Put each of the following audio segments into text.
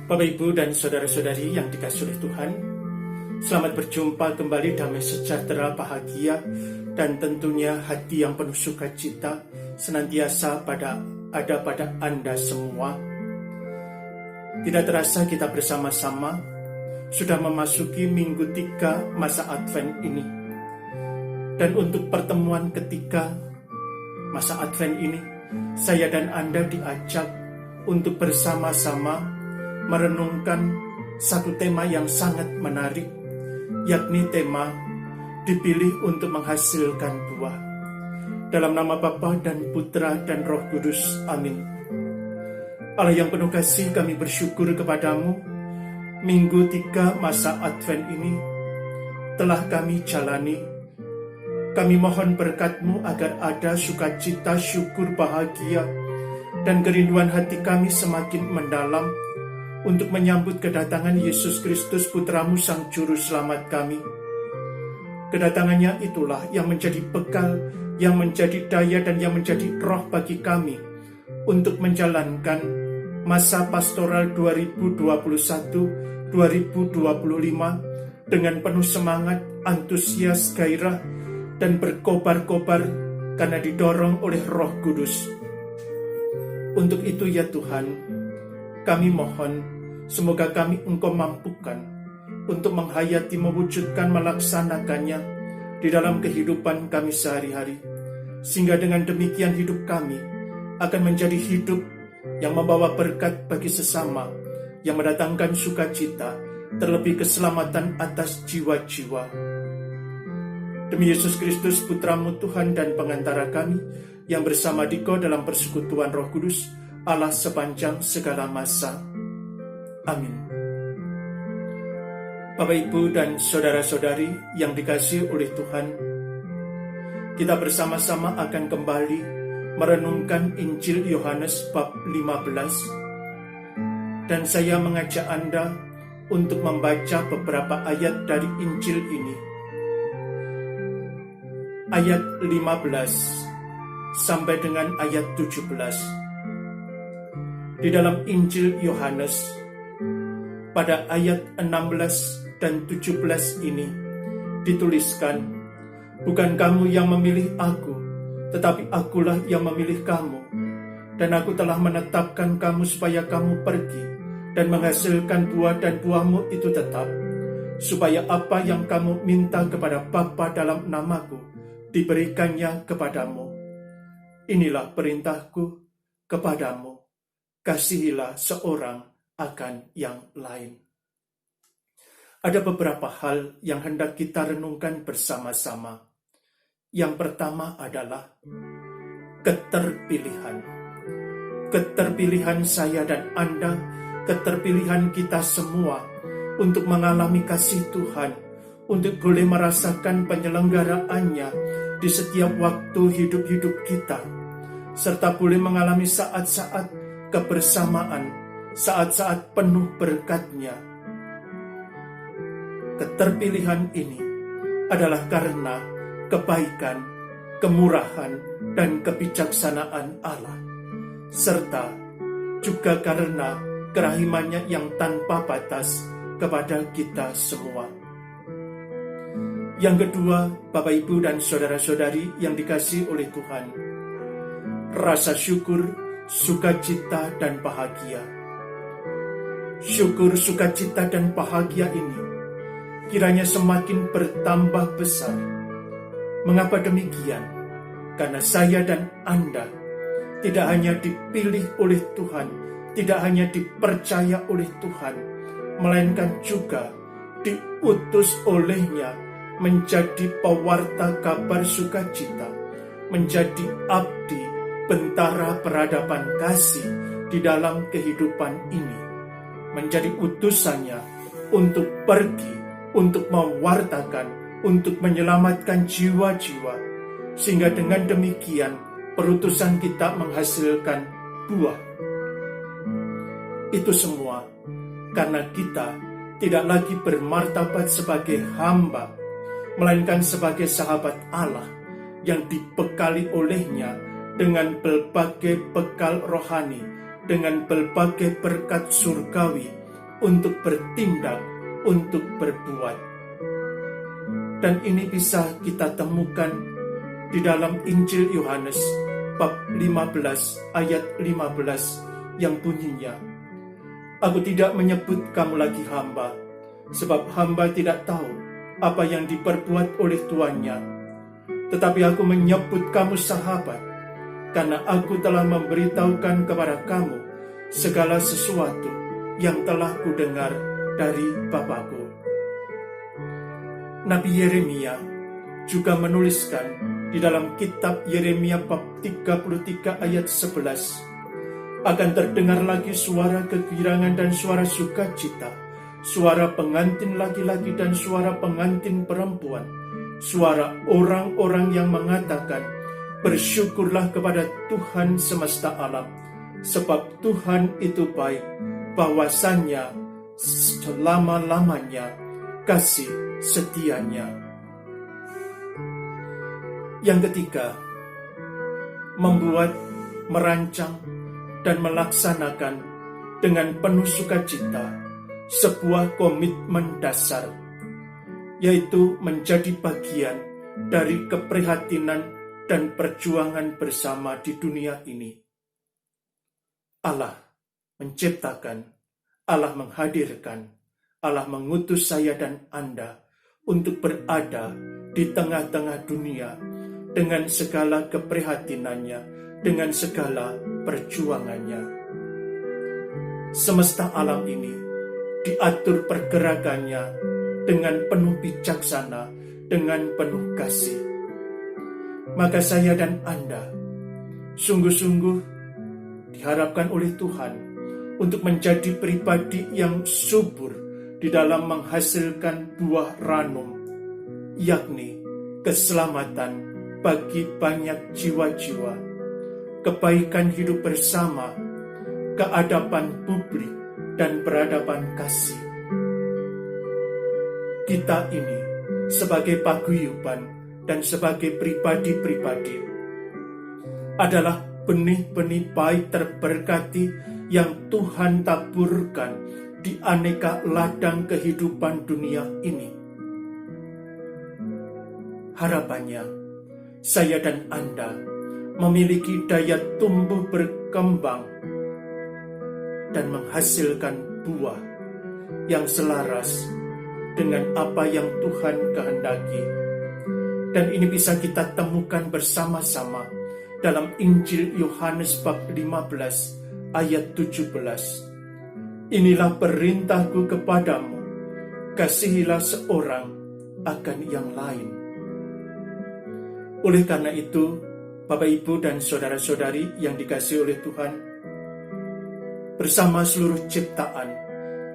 Bapak, Ibu, dan saudara-saudari yang dikasihi oleh Tuhan, selamat berjumpa kembali, damai sejahtera, bahagia, dan tentunya hati yang penuh sukacita senantiasa ada pada Anda semua. Tidak terasa kita bersama-sama sudah memasuki minggu 3 masa Advent ini. Dan untuk pertemuan ketiga masa Advent ini, saya dan Anda diajak untuk bersama-sama merenungkan satu tema yang sangat menarik, yakni tema dipilih untuk menghasilkan buah. Dalam nama Bapa dan Putra dan Roh Kudus, amin. Allah yang penuh kasih, kami bersyukur kepadamu. Minggu 3 masa Advent ini telah kami jalani. Kami mohon berkat-Mu agar ada sukacita, syukur, bahagia, dan kerinduan hati kami semakin mendalam untuk menyambut kedatangan Yesus Kristus, Putra-Mu, Sang Juru Selamat kami. Kedatangannya itulah yang menjadi bekal, yang menjadi daya, dan yang menjadi roh bagi kami untuk menjalankan masa pastoral 2021-2025 dengan penuh semangat, antusias, gairah, dan berkobar-kobar karena didorong oleh Roh Kudus. Untuk itu ya Tuhan, kami mohon semoga kami Engkau mampukan untuk menghayati, mewujudkan, melaksanakannya di dalam kehidupan kami sehari-hari. Sehingga dengan demikian hidup kami akan menjadi hidup yang membawa berkat bagi sesama, yang mendatangkan sukacita, terlebih keselamatan atas jiwa-jiwa. Demi Yesus Kristus, Putra-Mu Tuhan dan pengantara kami, yang bersama Dikau dalam persekutuan Roh Kudus, Allah sepanjang segala masa. Amin. Bapak, Ibu, dan saudara-saudari yang dikasihi oleh Tuhan, kita bersama-sama akan kembali merenungkan Injil Yohanes bab 15. Dan saya mengajak Anda untuk membaca beberapa ayat dari Injil ini. Ayat 15 sampai dengan ayat 17. Di dalam Injil Yohanes, pada ayat 16 dan 17 ini dituliskan, "Bukan kamu yang memilih aku, tetapi akulah yang memilih kamu. Dan aku telah menetapkan kamu supaya kamu pergi dan menghasilkan buah, dan buahmu itu tetap, supaya apa yang kamu minta kepada Bapa dalam namaku diberikannya kepadamu. Inilah perintahku kepadamu, kasihilah seorang akan yang lain." Ada beberapa hal yang hendak kita renungkan bersama-sama. Yang pertama adalah keterpilihan. Keterpilihan saya dan Anda, keterpilihan kita semua untuk mengalami kasih Tuhan, untuk boleh merasakan penyelenggaraannya di setiap waktu hidup-hidup kita, serta boleh mengalami saat-saat kebersamaan, saat-saat penuh berkat-Nya. Keterpilihan ini adalah karena kebaikan, kemurahan, dan kebijaksanaan Allah, serta juga karena kerahiman-Nya yang tanpa batas kepada kita semua. Yang kedua, Bapak, Ibu, dan saudara-saudari yang dikasihi oleh Tuhan, rasa syukur, sukacita, dan bahagia. Syukur, sukacita, dan bahagia ini kiranya semakin bertambah besar. Mengapa demikian? Karena saya dan Anda tidak hanya dipilih oleh Tuhan, tidak hanya dipercaya oleh Tuhan, melainkan juga diutus oleh-Nya menjadi pewarta kabar sukacita, menjadi abdi, bentara peradaban kasih di dalam kehidupan ini, menjadi utusannya untuk pergi, untuk mewartakan, untuk menyelamatkan jiwa-jiwa, sehingga dengan demikian perutusan kita menghasilkan buah. Itu semua karena kita tidak lagi bermartabat sebagai hamba, melainkan sebagai sahabat Allah yang dibekali oleh-Nya dengan berbagai bekal rohani, dengan berbagai berkat surgawi untuk bertindak, untuk berbuat. Dan ini bisa kita temukan di dalam Injil Yohanes bab 15 ayat 15 yang bunyinya, "Aku tidak menyebut kamu lagi hamba, sebab hamba tidak tahu apa yang diperbuat oleh tuannya. Tetapi aku menyebut kamu sahabat, karena aku telah memberitahukan kepada kamu segala sesuatu yang telah kudengar dari Bapakku." Nabi Yeremia juga menuliskan di dalam kitab Yeremia bab 33 ayat 11, "Akan terdengar lagi suara kegirangan dan suara sukacita, suara pengantin laki-laki dan suara pengantin perempuan, suara orang-orang yang mengatakan, 'Bersyukurlah kepada Tuhan semesta alam, sebab Tuhan itu baik, bahwasannya selama-lamanya kasih setianya.'" Yang ketiga, membuat, merancang, dan melaksanakan dengan penuh sukacita sebuah komitmen dasar, yaitu menjadi bagian dari keprihatinan dan perjuangan bersama di dunia ini. Allah menciptakan, Allah menghadirkan, Allah mengutus saya dan Anda untuk berada di tengah-tengah dunia dengan segala keprihatinannya, dengan segala perjuangannya. Semesta alam ini diatur pergerakannya dengan penuh bijaksana, dengan penuh kasih. Maka saya dan Anda sungguh-sungguh diharapkan oleh Tuhan untuk menjadi pribadi yang subur di dalam menghasilkan buah ranum, yakni keselamatan bagi banyak jiwa-jiwa, kebaikan hidup bersama, keadaban publik, dan peradaban kasih. Kita ini sebagai paguyuban dan sebagai pribadi-pribadi adalah benih-benih baik terberkati yang Tuhan taburkan di aneka ladang kehidupan dunia ini. Harapannya, saya dan Anda memiliki daya tumbuh berkembang dan menghasilkan buah yang selaras dengan apa yang Tuhan kehendaki. Dan ini bisa kita temukan bersama-sama dalam Injil Yohanes bab 15 ayat 17. "Inilah perintahku kepadamu, kasihilah seorang akan yang lain." Oleh karena itu, Bapak, Ibu, dan saudara-saudari yang dikasihi oleh Tuhan, bersama seluruh ciptaan,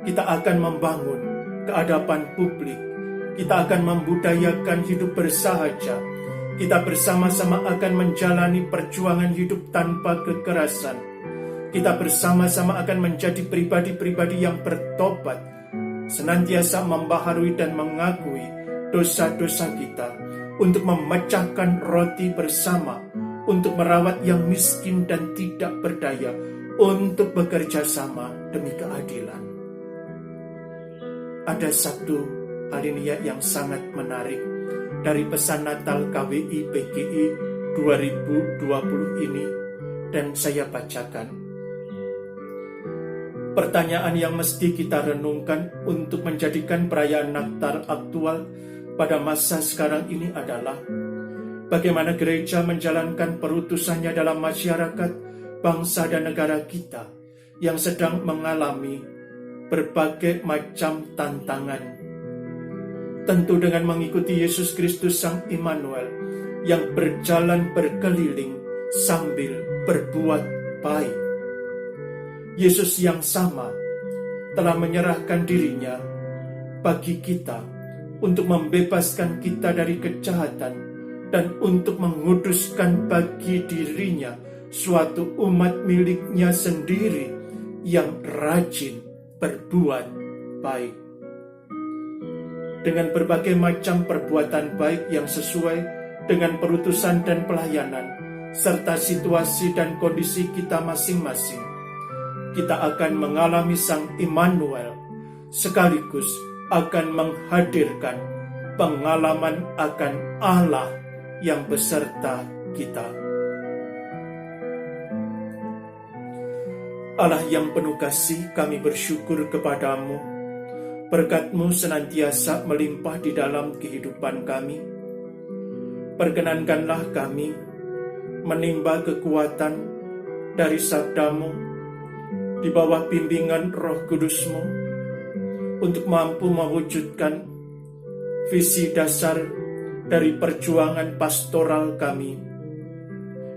kita akan membangun keadaban publik, kita akan membudayakan hidup bersahaja, kita bersama-sama akan menjalani perjuangan hidup tanpa kekerasan, kita bersama-sama akan menjadi pribadi-pribadi yang bertobat, senantiasa membaharui dan mengakui dosa-dosa kita, untuk memecahkan roti bersama, untuk merawat yang miskin dan tidak berdaya, untuk bekerja sama demi keadilan. Ada satu alinea yang sangat menarik dari pesan Natal KWI PGI 2020 ini, dan saya bacakan. Pertanyaan yang mesti kita renungkan untuk menjadikan perayaan Natal aktual pada masa sekarang ini adalah bagaimana gereja menjalankan perutusannya dalam masyarakat, bangsa dan negara kita yang sedang mengalami berbagai macam tantangan. Tentu dengan mengikuti Yesus Kristus Sang Immanuel yang berjalan berkeliling sambil berbuat baik. Yesus yang sama telah menyerahkan dirinya bagi kita untuk membebaskan kita dari kejahatan dan untuk menguduskan bagi dirinya suatu umat miliknya sendiri yang rajin berbuat baik. Dengan berbagai macam perbuatan baik yang sesuai dengan perutusan dan pelayanan, serta situasi dan kondisi kita masing-masing, kita akan mengalami Sang Immanuel sekaligus akan menghadirkan pengalaman akan Allah yang beserta kita. Allah yang penuh kasih, kami bersyukur kepadamu. Berkat-Mu senantiasa melimpah di dalam kehidupan kami. Perkenankanlah kami menimba kekuatan dari sabda-Mu di bawah bimbingan Roh Kudus-Mu untuk mampu mewujudkan visi dasar dari perjuangan pastoral kami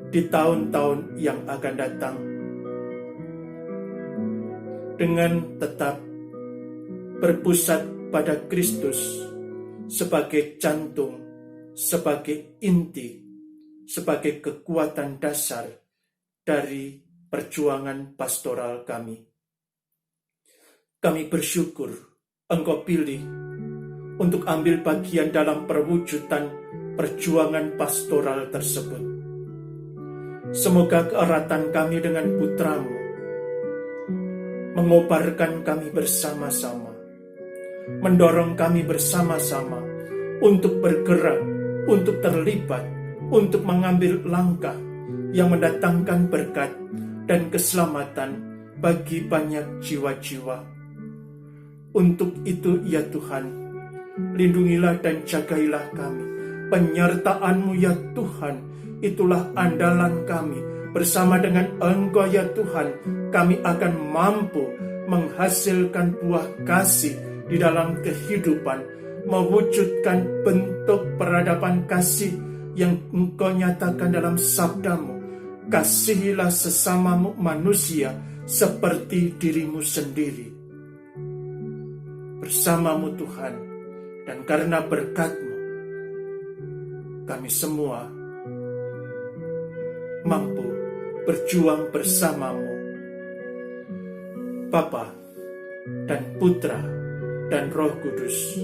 di tahun-tahun yang akan datang, dengan tetap berpusat pada Kristus sebagai jantung, sebagai inti, sebagai kekuatan dasar dari perjuangan pastoral kami. Kami bersyukur Engkau pilih untuk ambil bagian dalam perwujudan perjuangan pastoral tersebut. Semoga keeratan kami dengan Putra-Mu mengobarkan kami bersama-sama, mendorong kami bersama-sama untuk bergerak, untuk terlibat, untuk mengambil langkah yang mendatangkan berkat dan keselamatan bagi banyak jiwa-jiwa. Untuk itu ya Tuhan, lindungilah dan jagailah kami. Penyertaan-Mu ya Tuhan, itulah andalan kami. Bersama dengan Engkau ya Tuhan, kami akan mampu menghasilkan buah kasih di dalam kehidupan, mewujudkan bentuk peradaban kasih yang Engkau nyatakan dalam sabda-Mu. Kasihilah sesamamu manusia seperti dirimu sendiri. Bersama-Mu Tuhan, dan karena berkat-Mu, kami semua mampu berjuang bersama-Mu, Bapa dan Putra dan Roh Kudus,